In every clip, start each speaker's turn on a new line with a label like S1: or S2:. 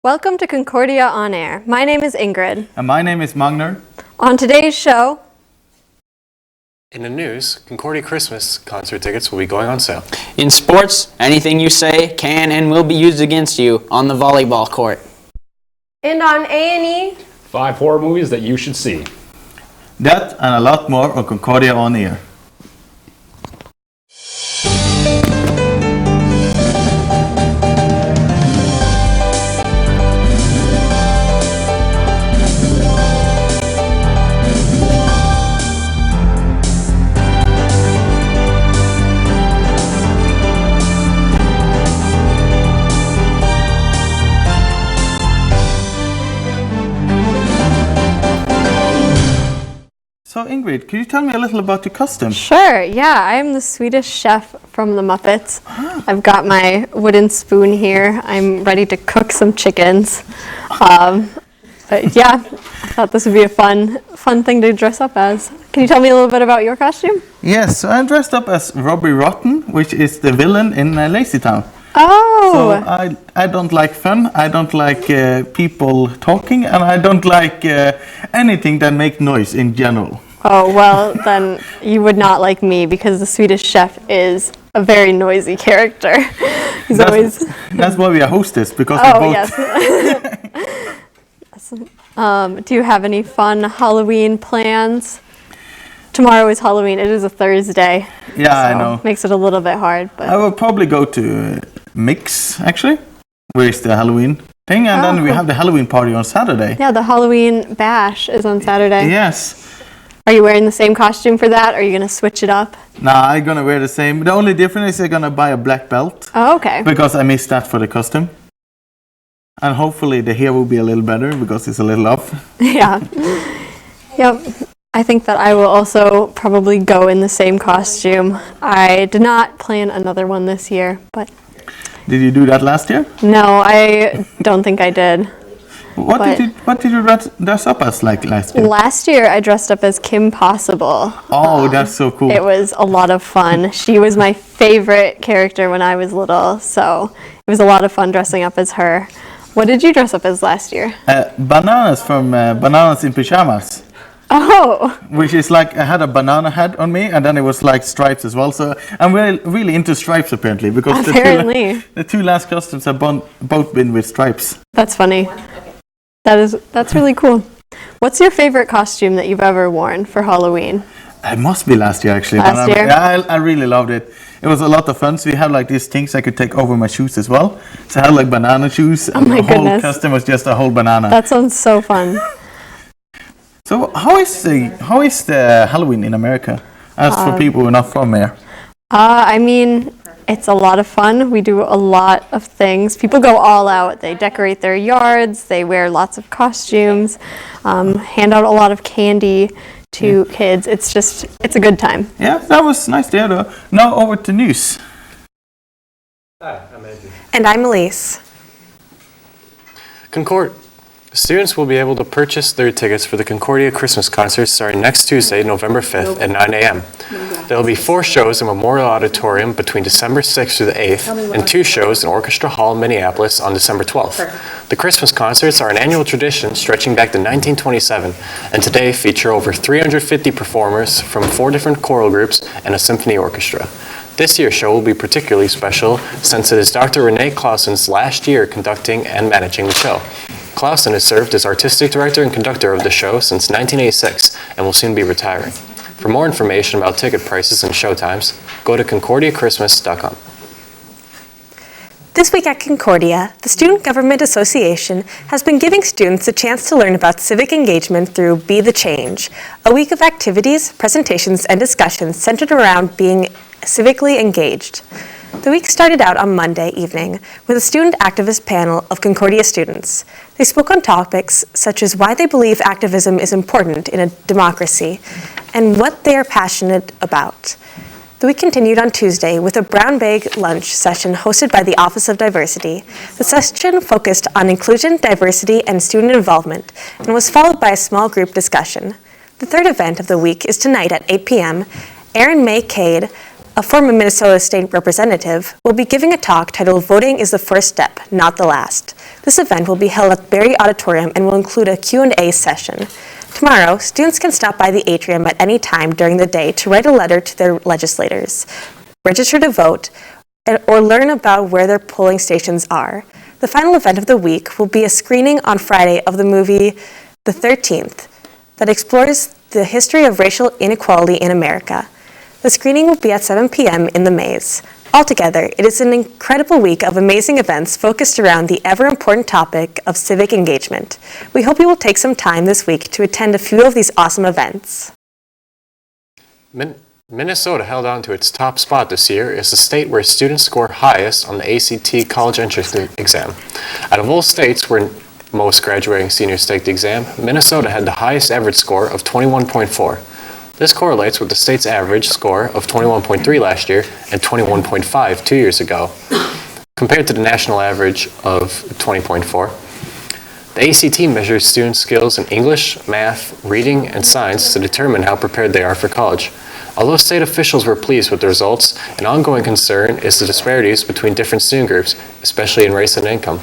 S1: Welcome to Concordia On-Air. My name is Ingrid.
S2: And my name is Magnar.
S1: On today's show...
S3: In the news, Concordia Christmas concert tickets will be going on sale.
S4: In sports, anything you say can and will be used against you on the volleyball court.
S1: And on A&E...
S5: 5 horror movies that you should see.
S2: That and a lot more on Concordia On-Air. So Ingrid, could you tell me a little about your costume?
S1: Sure, yeah. I am the Swedish chef from the Muppets. I've got my wooden spoon here. I'm ready to cook some chickens. But yeah, I thought this would be a fun thing to dress up as. Can you tell me a little bit about your costume?
S2: Yes, so I'm dressed up as Robbie Rotten, which is the villain in Lazy Town.
S1: Oh!
S2: So I don't like fun, I don't like people talking, and I don't like anything that makes noise in general.
S1: Oh, well, then you would not like me because the Swedish chef is a very noisy character.
S2: That's why we are hostess, because
S1: Oh,
S2: we both...
S1: yes. Do you have any fun Halloween plans? Tomorrow is Halloween. It is a Thursday.
S2: Yeah,
S1: so
S2: I know.
S1: Makes it a little bit hard. But
S2: I will probably go to Mix, actually, where is the Halloween thing, and then we have the Halloween party on Saturday.
S1: yeah, the Halloween bash is on Saturday.
S2: Yes.
S1: Are you wearing the same costume for that, or are you going to switch it up?
S2: Nah, I'm gonna wear the same. The only difference is I'm gonna buy a black belt.
S1: Oh, okay.
S2: Because I missed that for the costume. And hopefully the hair will be a little better because it's a little off.
S1: Yeah. Yep. I think that I will also probably go in the same costume. I did not plan another one this year, but...
S2: Did you do that last year?
S1: No, I don't think I did.
S2: What did you dress up as like last year?
S1: Last year I dressed up as Kim Possible.
S2: Oh, that's so cool.
S1: It was a lot of fun. She was my favorite character when I was little, so it was a lot of fun dressing up as her. What did you dress up as last year?
S2: Bananas from Bananas in Pyjamas.
S1: Oh!
S2: Which is like, I had a banana head on me, and then it was like stripes as well. So I'm really into stripes apparently, because
S1: Apparently.
S2: the two last costumes have both been with stripes.
S1: That's funny. That's really cool. What's your favorite costume that you've ever worn for Halloween?
S2: It must be last year actually.
S1: Last year?
S2: Yeah, I really loved it. It was a lot of fun. So we had like these things I could take over my shoes as well. So I had like banana shoes.
S1: Oh my
S2: the whole
S1: goodness.
S2: costume was just a whole banana.
S1: That sounds so fun.
S2: So how is the Halloween in America? As for people who are not from here.
S1: I mean, it's a lot of fun. We do a lot of things. People go all out. They decorate their yards. They wear lots of costumes. Hand out a lot of candy to kids. It's a good time.
S2: Yeah, that was nice to hear though. Now over to news.
S3: Hi, I'm Andrew.
S6: And I'm Elise.
S3: Students will be able to purchase their tickets for the Concordia Christmas concert starting next Tuesday, November 5th at 9 a.m. There will be 4 shows in Memorial Auditorium between December 6th through the 8th, and 2 shows in Orchestra Hall in Minneapolis on December 12th. The Christmas concerts are an annual tradition stretching back to 1927, and today feature over 350 performers from 4 different choral groups and a symphony orchestra. This year's show will be particularly special since it is Dr. Renee Clausen's last year conducting and managing the show. Clausen has served as artistic director and conductor of the show since 1986 and will soon be retiring. For more information about ticket prices and show times, go to concordiachristmas.com.
S6: This week at Concordia, the Student Government Association has been giving students a chance to learn about civic engagement through Be the Change, a week of activities, presentations, and discussions centered around being civically engaged. The week started out on Monday evening with a student activist panel of Concordia students. They spoke on topics such as why they believe activism is important in a democracy and what they are passionate about. The week continued on Tuesday with a brown bag lunch session hosted by the Office of Diversity. The session focused on inclusion, diversity, and student involvement and was followed by a small group discussion. The third event of the week is tonight at 8 p.m. Erin May Cade, a former Minnesota State Representative, will be giving a talk titled Voting is the First Step, Not the Last. This event will be held at Berry Auditorium and will include a Q&A session. Tomorrow, students can stop by the atrium at any time during the day to write a letter to their legislators, register to vote, or learn about where their polling stations are. The final event of the week will be a screening on Friday of the movie The 13th that explores the history of racial inequality in America. The screening will be at 7 p.m. in the Maze. Altogether, it is an incredible week of amazing events focused around the ever-important topic of civic engagement. We hope you will take some time this week to attend a few of these awesome events.
S3: Minnesota held on to its top spot this year as the state where students score highest on the ACT college entrance exam. Out of all states where most graduating seniors take the exam, Minnesota had the highest average score of 21.4. This correlates with the state's average score of 21.3 last year and 21.5 2 years ago, compared to the national average of 20.4. The ACT measures students' skills in English, math, reading, and science to determine how prepared they are for college. Although state officials were pleased with the results, an ongoing concern is the disparities between different student groups, especially in race and income.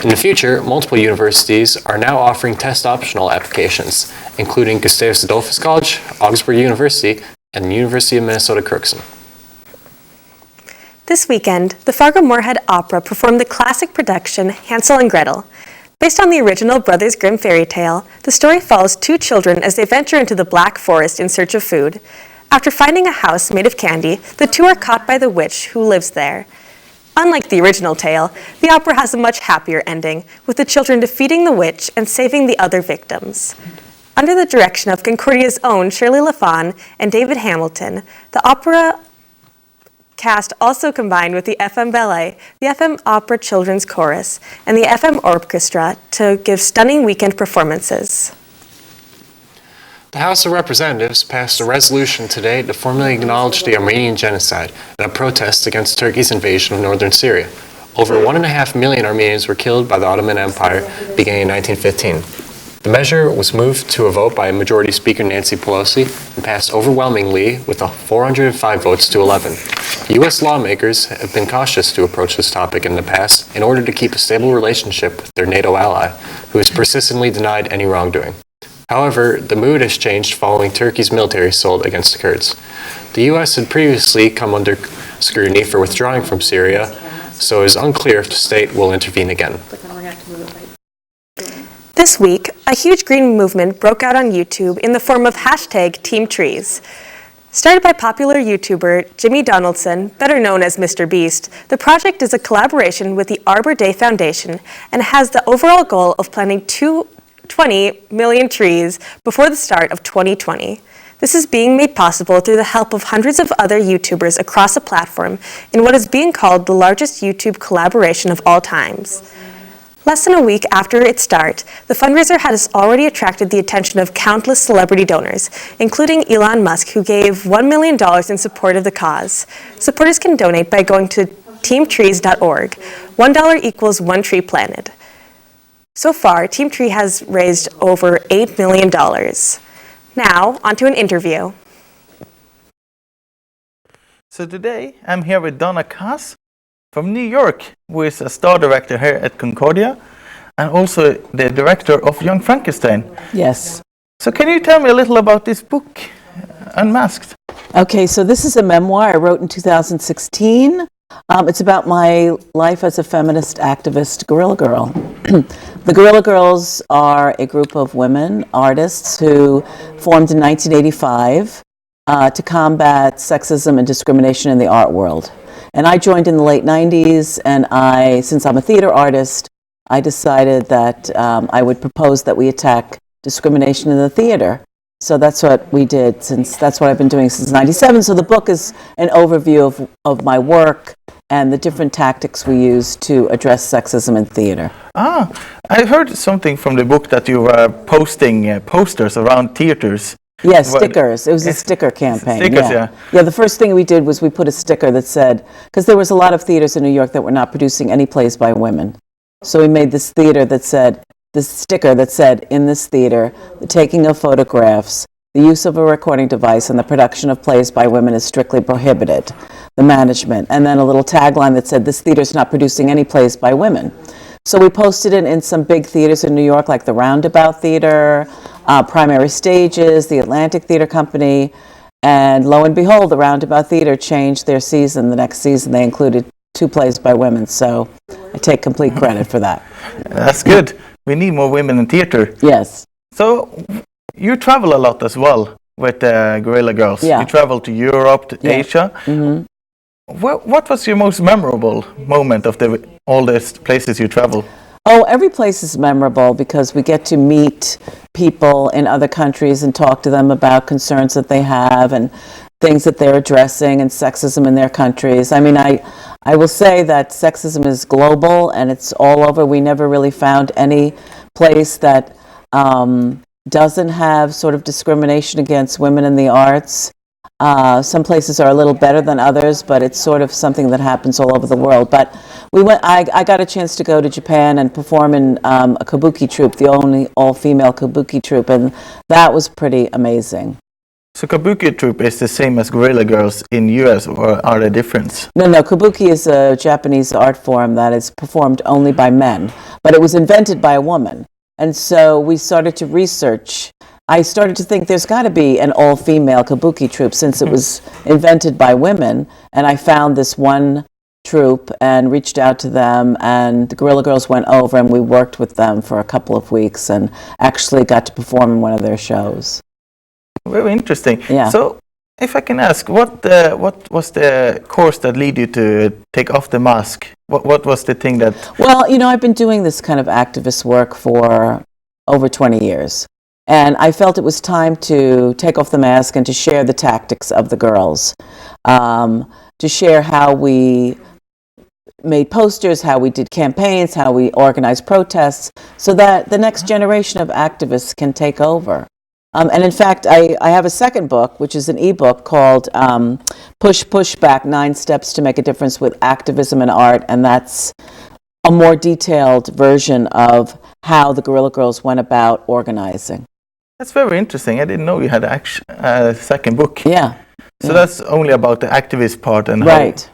S3: In the future, multiple universities are now offering test-optional applications, including Gustavus Adolphus College, Augsburg University, and the University of Minnesota Crookston.
S6: This weekend, the Fargo-Moorhead Opera performed the classic production Hansel and Gretel. Based on the original Brothers Grimm fairy tale, the story follows two children as they venture into the Black Forest in search of food. After finding a house made of candy, the two are caught by the witch who lives there. Unlike the original tale, the opera has a much happier ending, with the children defeating the witch and saving the other victims. Under the direction of Concordia's own Shirley LaFawn and David Hamilton, the opera cast also combined with the FM Ballet, the FM Opera Children's Chorus, and the FM Orchestra to give stunning weekend performances.
S3: The House of Representatives passed a resolution today to formally acknowledge the Armenian genocide and a protest against Turkey's invasion of northern Syria. Over 1.5 million Armenians were killed by the Ottoman Empire beginning in 1915. The measure was moved to a vote by Majority Speaker Nancy Pelosi and passed overwhelmingly with 405 votes to 11. U.S. lawmakers have been cautious to approach this topic in the past in order to keep a stable relationship with their NATO ally, who has persistently denied any wrongdoing. However, the mood has changed following Turkey's military assault against the Kurds. The U.S. had previously come under scrutiny for withdrawing from Syria, so it is unclear if the state will intervene again.
S6: This week, a huge green movement broke out on YouTube in the form of #TeamTrees. Started by popular YouTuber Jimmy Donaldson, better known as Mr. Beast, the project is a collaboration with the Arbor Day Foundation and has the overall goal of planting 20 million trees before the start of 2020. This is being made possible through the help of hundreds of other YouTubers across the platform in what is being called the largest YouTube collaboration of all times. Less than a week after its start, the fundraiser has already attracted the attention of countless celebrity donors, including Elon Musk, who gave $1 million in support of the cause. Supporters can donate by going to teamtrees.org. $1 equals one tree planted. So far, Team Tree has raised over $8 million. Now, onto an interview.
S2: So today, I'm here with Donna Kass from New York, who is a star director here at Concordia, and also the director of Young Frankenstein.
S7: Yes.
S2: So can you tell me a little about this book, Unmasked?
S7: Okay, so this is a memoir I wrote in 2016. It's about my life as a feminist activist Guerrilla Girl. The Guerrilla Girls are a group of women, artists, who formed in 1985 to combat sexism and discrimination in the art world. And I joined in the late 90s, and since I'm a theater artist, I decided that I would propose that we attack discrimination in the theater. So that's what we did, since that's what I've been doing since 97. So the book is an overview of my work and the different tactics we use to address sexism in theater.
S2: I heard something from the book that you were posting posters around theaters.
S7: Yeah, stickers. It was a sticker campaign.
S2: Stickers, yeah.
S7: Yeah, the first thing we did was we put a sticker that said, because there was a lot of theaters in New York that were not producing any plays by women. So we made this sticker that said, in this theater, the taking of photographs, the use of a recording device, and the production of plays by women is strictly prohibited. The management. And then a little tagline that said, this theater is not producing any plays by women. So we posted it in some big theaters in New York, like the Roundabout Theater, Primary Stages, the Atlantic Theater Company, and lo and behold, the Roundabout Theater changed their season. The next season, they included 2 plays by women, so I take complete credit for that.
S2: That's good. We need more women in theater.
S7: Yes.
S2: So you travel a lot as well with Guerrilla Girls.
S7: Yeah.
S2: You travel to Europe, to Asia.
S7: Mm-hmm.
S2: What was your most memorable moment of all these places you travel?
S7: Oh, every place is memorable because we get to meet people in other countries and talk to them about concerns that they have and things that they're addressing and sexism in their countries. I mean, I will say that sexism is global and it's all over. We never really found any place that doesn't have sort of discrimination against women in the arts. Some places are a little better than others, but it's sort of something that happens all over the world. But I got a chance to go to Japan and perform in a kabuki troupe, the only all-female kabuki troupe, and that was pretty amazing.
S2: So kabuki troupe is the same as Guerrilla Girls in US, or are there different?
S7: No, kabuki is a Japanese art form that is performed only by men, but it was invented by a woman. And so we started to research. I started to think there's got to be an all-female kabuki troupe since it was invented by women, and I found this one troupe and reached out to them, and the Guerrilla Girls went over and we worked with them for a couple of weeks and actually got to perform in one of their shows.
S2: Very interesting.
S7: Yeah.
S2: So if I can ask, what was the course that led you to take off the mask? What was the thing that...
S7: Well, I've been doing this kind of activist work for over 20 years. And I felt it was time to take off the mask and to share the tactics of the girls, to share how we made posters, how we did campaigns, how we organized protests, so that the next generation of activists can take over. And in fact, I have a second book, which is an ebook called Push Back, 9 Steps to Make a Difference with Activism and Art, and that's a more detailed version of how the Guerrilla Girls went about organizing.
S2: That's very interesting. I didn't know you had a second book.
S7: Yeah.
S2: So that's only about the activist part and
S7: Right.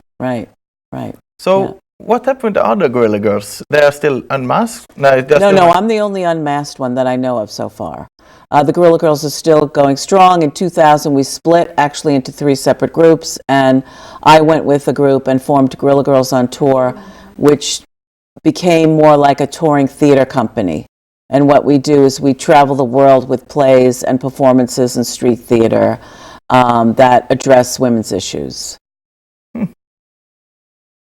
S2: So
S7: yeah.
S2: What happened to the other Guerrilla Girls? They are still unmasked?
S7: No, I'm the only unmasked one that I know of so far. The Guerrilla Girls are still going strong. In 2000, we split actually into 3 separate groups, and I went with a group and formed Guerrilla Girls on Tour, which became more like a touring theater company. And what we do is we travel the world with plays and performances and street theater that address women's issues.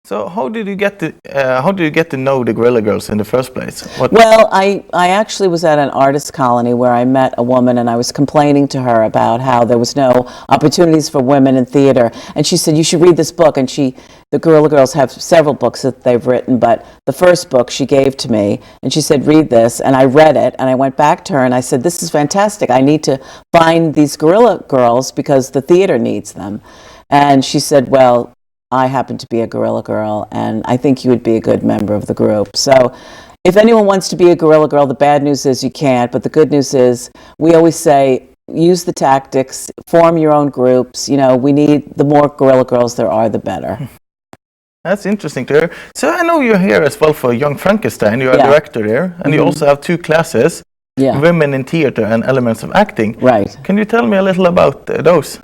S2: So how did you get to know the Guerrilla Girls in the first place?
S7: Well, I actually was at an artist colony where I met a woman and I was complaining to her about how there was no opportunities for women in theater. And she said, you should read this book. And the Guerrilla Girls have several books that they've written, but the first book she gave to me and she said, read this. And I read it and I went back to her and I said, this is fantastic. I need to find these Guerrilla Girls because the theater needs them. And she said, well, I happen to be a Guerrilla Girl, and I think you would be a good member of the group. So if anyone wants to be a Guerrilla Girl, the bad news is you can't, but the good news is we always say, use the tactics, form your own groups. We need the more Guerrilla Girls there are, the better.
S2: That's interesting to hear. So I know you're here as well for Young Frankenstein. You're a director here, and you also have 2 classes, Women in Theater and Elements of Acting.
S7: Right.
S2: Can you tell me a little about those?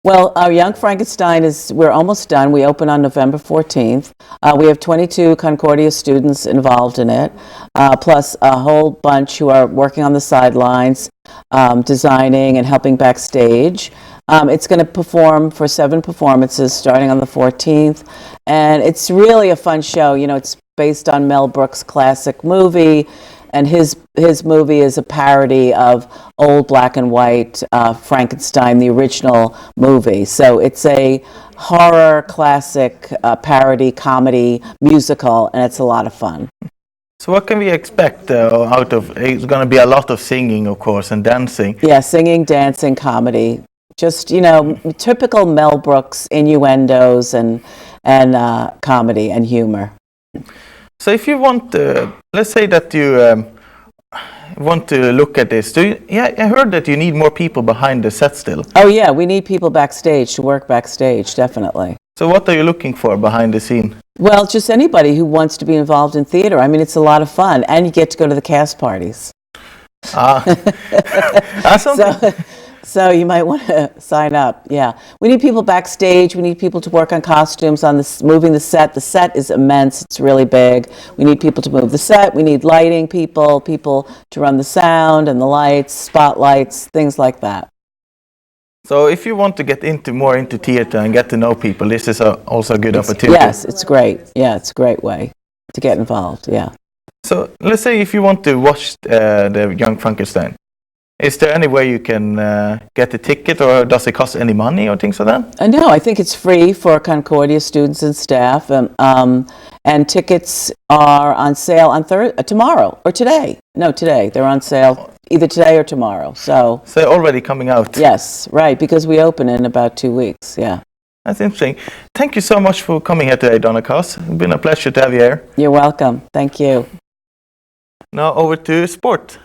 S7: Well, our Young Frankenstein we're almost done. We open on November 14th. We have 22 Concordia students involved in it, plus a whole bunch who are working on the sidelines, designing and helping backstage. It's going to perform for 7 performances starting on the 14th, and it's really a fun show. It's based on Mel Brooks' classic movie, and his movie is a parody of old black and white Frankenstein, the original movie. So it's a horror classic parody comedy musical, and it's a lot of fun.
S2: So what can we expect out of? It's going to be a lot of singing, of course, and dancing.
S7: Yeah, singing, dancing, comedy. Just typical Mel Brooks innuendos and comedy and humor.
S2: So if you want, let's say that you want to look at this, I heard that you need more people behind the set still.
S7: Oh yeah, we need people backstage to work backstage, definitely.
S2: So what are you looking for behind the scene?
S7: Well, just anybody who wants to be involved in theater. I mean, it's a lot of fun, and you get to go to the cast parties. So you might want to sign up. Yeah, we need people backstage. We need people to work on costumes, on this, moving the set. The set is immense. It's really big. We need people to move the set. We need lighting people to run the sound and the lights, spotlights, things like that.
S2: So if you want to get more into theater and get to know people, this is also a good opportunity.
S7: Yes, it's great. Yeah, it's a great way to get involved. Yeah.
S2: So let's say if you want to watch the Young Frankenstein, is there any way you can get a ticket, or does it cost any money or things like that?
S7: No, I think it's free for Concordia students and staff, and tickets are on sale on tomorrow or today. No, today. They're on sale either today or tomorrow. So
S2: already coming out.
S7: Yes, right, because we open in about 2 weeks. Yeah.
S2: That's interesting. Thank you so much for coming here today, Donna Cass. It's been a pleasure to have you here.
S7: You're welcome. Thank you.
S2: Now over to sport.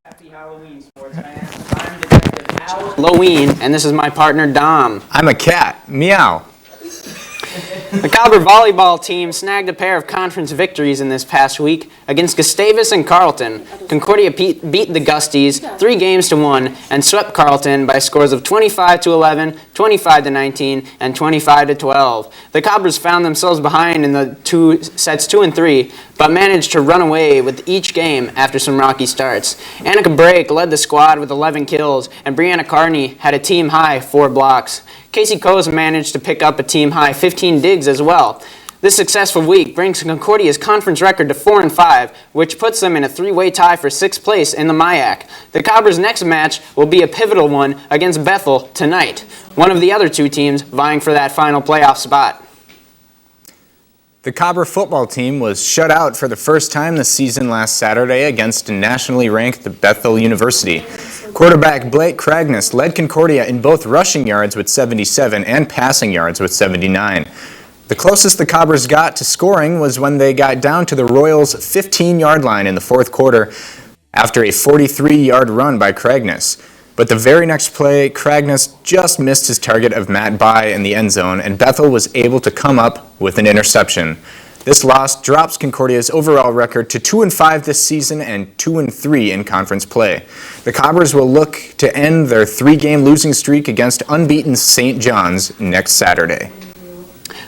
S4: Happy Halloween, sports fans. I'm Detective Halloween, and this is my partner, Dom.
S8: I'm a cat. Meow.
S4: The Cobber volleyball team snagged a pair of conference victories in this past week against Gustavus and Carleton. Concordia beat the Gusties 3-1 and swept Carleton by scores of 25-11, 25-19, and 25-12. The Cobbers found themselves behind in the sets 2 and 3, but managed to run away with each game after some rocky starts. Annika Brake led the squad with 11 kills, and Brianna Carney had a team-high 4 blocks. Casey Coase managed to pick up a team-high 15 digs as well. This successful week brings Concordia's conference record to 4-5, which puts them in a 3-way tie for 6th place in the MIAC. The Cobbers' next match will be a pivotal one against Bethel tonight, one of the other 2 teams vying for that final playoff spot.
S8: The Cobber football team was shut out for the first time this season last Saturday against nationally ranked Bethel University. Quarterback Blake Cragness led Concordia in both rushing yards with 77 and passing yards with 79. The closest the Cobbers got to scoring was when they got down to the Royals' 15-yard line in the 4th quarter after a 43-yard run by Cragness. But the very next play, Cragness just missed his target of Matt By in the end zone, and Bethel was able to come up with an interception. This loss drops Concordia's overall record to 2-5 this season and 2-3 in conference play. The Cobbers will look to end their 3-game losing streak against unbeaten St. John's next Saturday.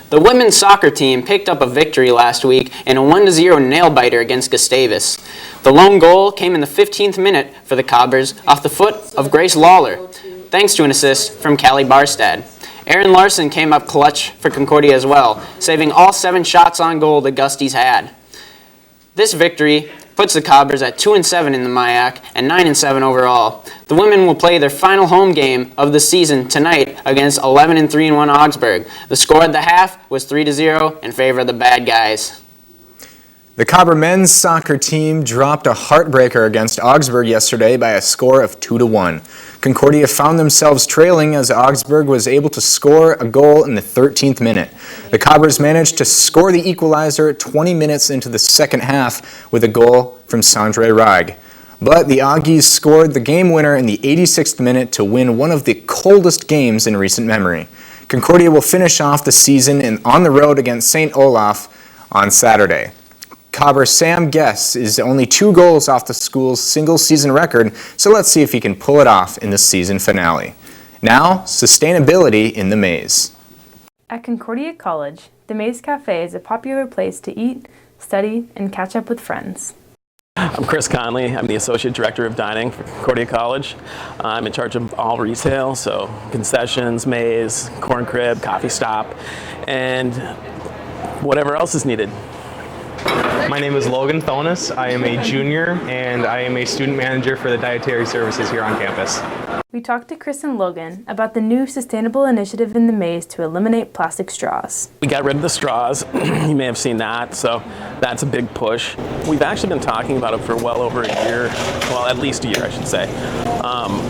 S4: The women's soccer team picked up a victory last week in a 1-0 nail-biter against Gustavus. The lone goal came in the 15th minute for the Cobbers off the foot of Grace Lawler, thanks to an assist from Callie Barstad. Aaron Larson came up clutch for Concordia as well, saving all 7 shots on goal the Gusties had. This victory puts the Cobbers at 2-7 in the MIAC and 9-7 overall. The women will play their final home game of the season tonight against 11-3-1 Augsburg. The score at the half was 3-0 in favor of the bad guys.
S8: The Cobber men's soccer team dropped a heartbreaker against Augsburg yesterday by a score of 2-1. Concordia found themselves trailing as Augsburg was able to score a goal in the 13th minute. The Cobbers managed to score the equalizer 20 minutes into the second half with a goal from Sandre Reig. But the Aggies scored the game winner in the 86th minute to win one of the coldest games in recent memory. Concordia will finish off the season on the road against St. Olaf on Saturday. Cobber Sam Guess is only 2 goals off the school's single-season record, so let's see if he can pull it off in the season finale. Now, sustainability in the Maze.
S9: At Concordia College, the Maze Cafe is a popular place to eat, study, and catch up with friends.
S10: I'm Chris Conley. I'm the Associate Director of Dining for Concordia College. I'm in charge of all retail, so concessions, maze, corn crib, coffee stop, and whatever else is needed.
S11: My name is Logan Thonis. I am a junior and I am a student manager for the dietary services here on campus.
S9: We talked to Chris and Logan about the new sustainable initiative in the Maze to eliminate plastic straws.
S10: We got rid of the straws. You may have seen that, so that's a big push. We've actually been talking about it for well over a year, well, at least a year, I should say.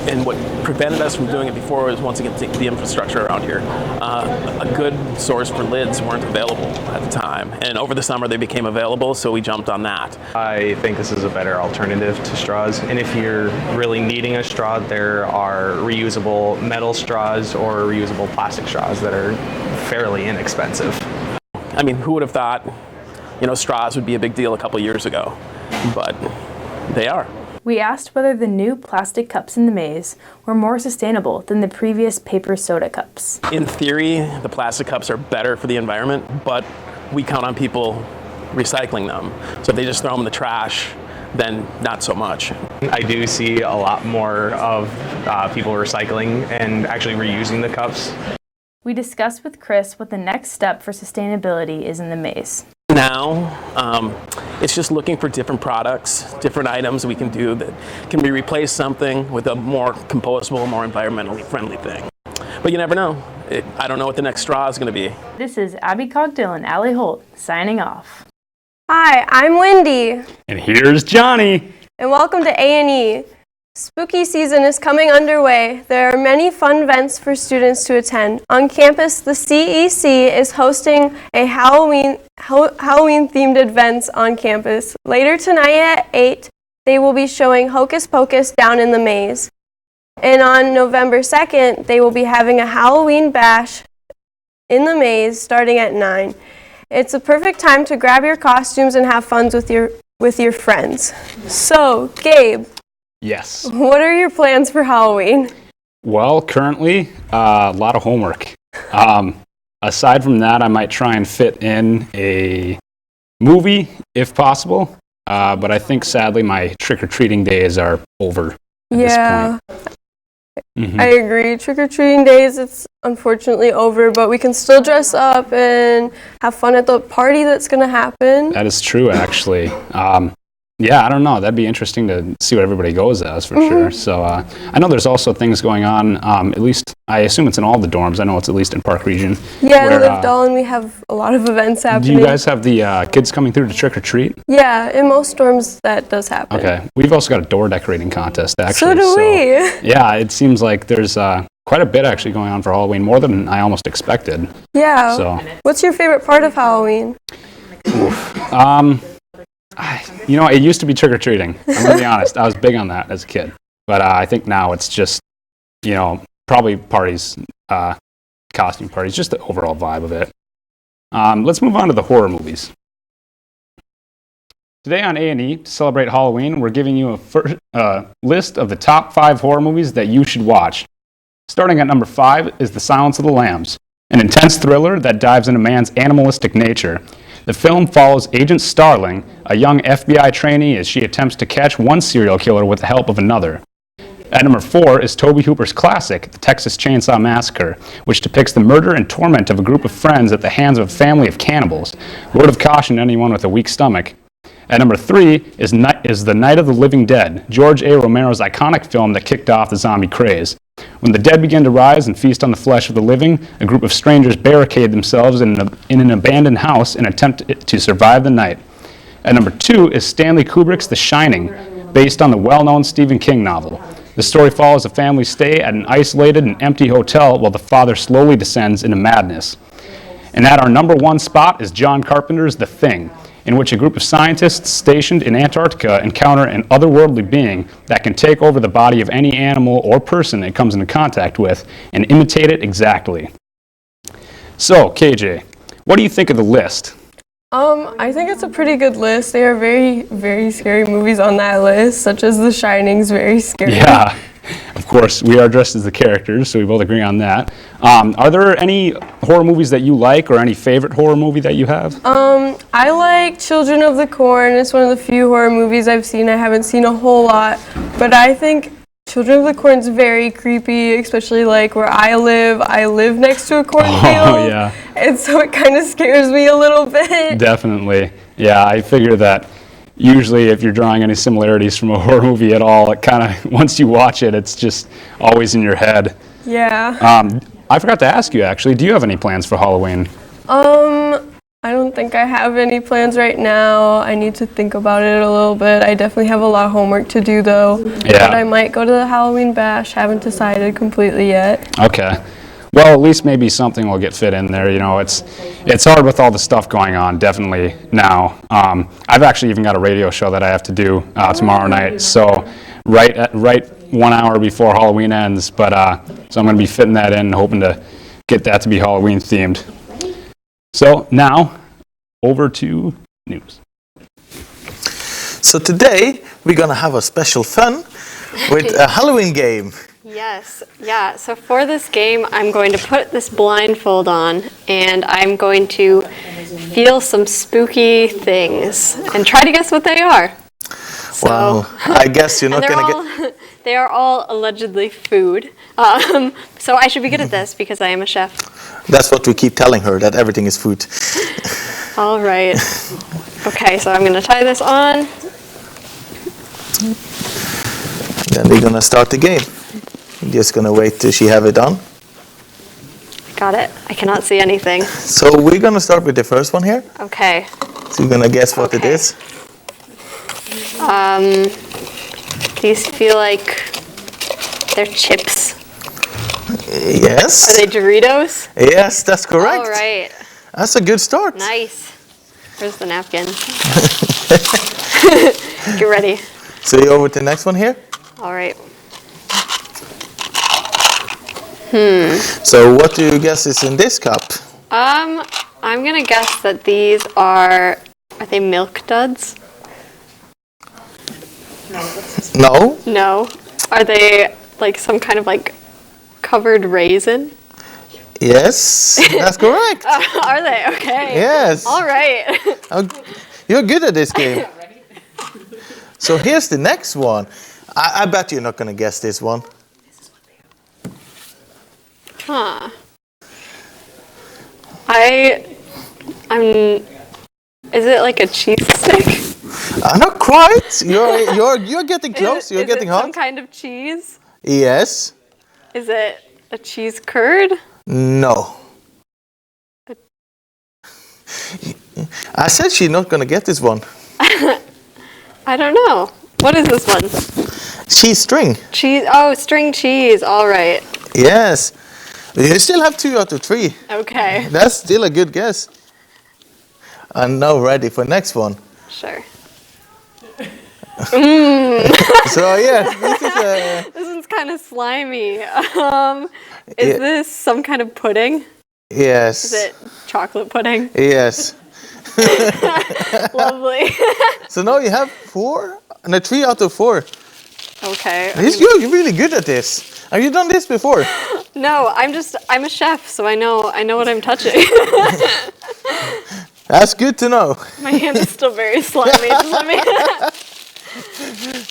S10: and what prevented us from doing it before was, once again, the infrastructure around here. A good source for lids weren't available at the time, and over the summer they became available, so we jumped on that.
S11: I think this is a better alternative to straws, and if you're really needing a straw, there are reusable metal straws or reusable plastic straws that are fairly inexpensive.
S10: I mean, who would have thought, straws would be a big deal a couple years ago, but they are.
S9: We asked whether the new plastic cups in the maze were more sustainable than the previous paper soda cups.
S10: In theory, the plastic cups are better for the environment, but we count on people recycling them. So if they just throw them in the trash, then not so much.
S11: I do see a lot more of people recycling and actually reusing the cups.
S9: We discussed with Chris what the next step for sustainability is in the maze.
S10: Now, it's just looking for different products, different items we can do that can be replace something with a more compostable, more environmentally friendly thing. But you never know. I don't know what the next straw is going to be.
S9: This is Abby Cogdill and Allie Holt signing off.
S12: Hi, I'm Wendy.
S5: And here's Johnny.
S12: And welcome to A&E. Spooky season is coming underway. There are many fun events for students to attend. On campus, the CEC is hosting a Halloween-themed events on campus. Later tonight at 8, they will be showing Hocus Pocus down in the maze. And on November 2nd, they will be having a Halloween bash in the maze starting at 9. It's a perfect time to grab your costumes and have fun with your friends. So, Gabe.
S5: Yes.
S12: What are your plans for Halloween?
S5: Well, currently, a lot of homework. Aside from that, I might try and fit in a movie if possible. But I think, sadly, my trick-or-treating days are over at this point.
S12: I agree. Trick-or-treating days, it's unfortunately over, but we can still dress up and have fun at the party that's going to happen.
S5: That is true, actually. Yeah, I don't know. That'd be interesting to see what everybody goes as, for sure. So I know there's also things going on, at least, I assume it's in all the dorms. I know it's at least in Park Region.
S12: Yeah, in Livedall, we have a lot of events happening.
S5: Do you guys have the kids coming through to trick-or-treat?
S12: Yeah, in most dorms that does happen.
S5: Okay. We've also got a door decorating contest, actually.
S12: So do we.
S5: Yeah, it seems like there's quite a bit actually going on for Halloween, more than I almost expected.
S12: Yeah.
S5: So.
S12: What's your favorite part of Halloween?
S5: It used to be trick-or-treating. I'm going to be honest. I was big on that as a kid. But I think now it's just, probably parties, costume parties, just the overall vibe of it. Let's move on to the horror movies. Today on A&E, to celebrate Halloween, we're giving you a list of the top 5 horror movies that you should watch. Starting at number 5 is The Silence of the Lambs, an intense thriller that dives into man's animalistic nature. The film follows Agent Starling, a young FBI trainee, as she attempts to catch one serial killer with the help of another. At number 4 is Tobe Hooper's classic, The Texas Chainsaw Massacre, which depicts the murder and torment of a group of friends at the hands of a family of cannibals. Word of caution to anyone with a weak stomach. At number 3 is The Night of the Living Dead, George A. Romero's iconic film that kicked off the zombie craze. When the dead begin to rise and feast on the flesh of the living, a group of strangers barricade themselves in an abandoned house and attempt to survive the night. At number 2 is Stanley Kubrick's The Shining, based on the well-known Stephen King novel. The story follows a family stay at an isolated and empty hotel while the father slowly descends into madness. And at our number 1 spot is John Carpenter's The Thing, in which a group of scientists stationed in Antarctica encounter an otherworldly being that can take over the body of any animal or person it comes into contact with and imitate it exactly. So, KJ, what do you think of the list?
S12: I think it's a pretty good list. There are very, very scary movies on that list, such as The Shining's very scary.
S5: Yeah, of course, we are dressed as the characters, so we both agree on that. Are there any horror movies that you like, or any favorite horror movie that you have?
S12: I like Children of the Corn. It's one of the few horror movies I've seen. I haven't seen a whole lot, but I think Children of the Corn's very creepy, especially like where I live. I live next to a cornfield.
S5: Oh, yeah.
S12: And so it kind of scares me a little bit.
S5: Definitely. Yeah, I figure that usually if you're drawing any similarities from a horror movie at all, it kind of, once you watch it, it's just always in your head.
S12: Yeah.
S5: I forgot to ask you, actually, do you have any plans for Halloween?
S12: I don't think I have any plans right now. I need to think about it a little bit. I definitely have a lot of homework to do though.
S5: Yeah.
S12: But I might go to the Halloween bash. Haven't decided completely yet.
S5: Okay. Well, at least maybe something will get fit in there. You know, it's hard with all the stuff going on, definitely now. I've actually even got a radio show that I have to do tomorrow night. So right 1 hour before Halloween ends. But so I'm going to be fitting that in, hoping to get that to be Halloween themed. So now over to news.
S2: So today we're gonna have a special fun with a Halloween game.
S1: Yes, yeah. So for this game, I'm going to put this blindfold on and I'm going to feel some spooky things and try to guess what they are. So,
S2: Wow, I guess you're not gonna get...
S1: They are all allegedly food. So I should be good at this because I am a chef.
S2: That's what we keep telling her, that everything is food.
S1: All right. Okay, so I'm going to tie this on.
S2: Then we're gonna start the game. I'm just gonna wait till she have it on.
S1: Got it. I cannot see anything.
S2: So we're gonna start with the first one here.
S1: Okay.
S2: So you're gonna guess what it is.
S1: These feel like they're chips.
S2: Yes.
S1: Are they Doritos?
S2: Yes, that's correct.
S1: All right.
S2: That's a good start.
S1: Nice. Where's the napkin? Get ready.
S2: So you're over to the next one here.
S1: All right.
S2: So what do you guess is in this cup?
S1: I'm gonna guess that these are they Milk Duds?
S2: No.
S1: No. Are they like some kind of like covered raisin?
S2: Yes, that's correct.
S1: Are they? Okay.
S2: Yes.
S1: All right.
S2: Oh, you're good at this game. So here's the next one. I bet you're not going to guess this one.
S1: Huh. Is it like a cheese stick?
S2: Not quite. You're getting close. You're getting
S1: Is it
S2: hot.
S1: some kind of cheese?
S2: Yes.
S1: Is it a cheese curd?
S2: No. I said she's not going to get this one.
S1: I don't know. What is this one?
S2: Cheese string.
S1: Cheese. Oh, string cheese. All right.
S2: Yes. You still have 2 out of 3.
S1: Okay.
S2: That's still a good guess. And now ready for next one.
S1: Sure.
S2: So yes, this is a...
S1: This one's kind of slimy. Is this some kind of pudding?
S2: Yes.
S1: Is it chocolate pudding?
S2: Yes.
S1: Lovely.
S2: So now you have 4 and a 3 out of 4.
S1: Okay.
S2: You're really good at this. Have you done this before?
S1: No, I'm a chef, so I know what I'm touching.
S2: That's good to know.
S1: My hand is still very slimy. Just let me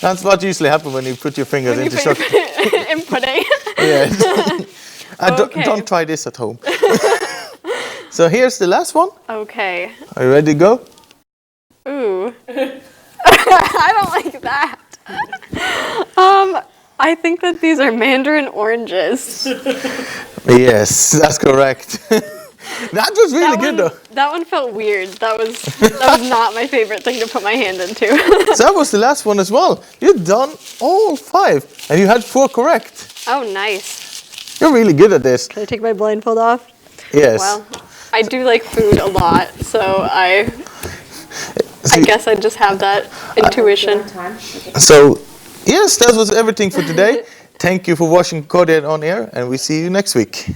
S2: That's what usually happens when you put your fingers into chocolate.
S1: in pudding.
S2: Yes.
S1: Okay.
S2: Don't try this at home. So here's the last one.
S1: Okay.
S2: Are you ready to go?
S1: Ooh. I don't like that. I think that these are mandarin oranges.
S2: Yes, that's correct. That was really good though.
S1: That one felt weird. That was not my favorite thing to put my hand into.
S2: So that was the last one as well. You've done all 5 and you had 4 correct.
S1: Oh, nice.
S2: You're really good at this.
S1: Can I take my blindfold off?
S2: Yes.
S1: Well, I do like food a lot, so I guess I just have that intuition.
S2: So, yes, that was everything for today. Thank you for watching Concordia On-Air, and we see you next week.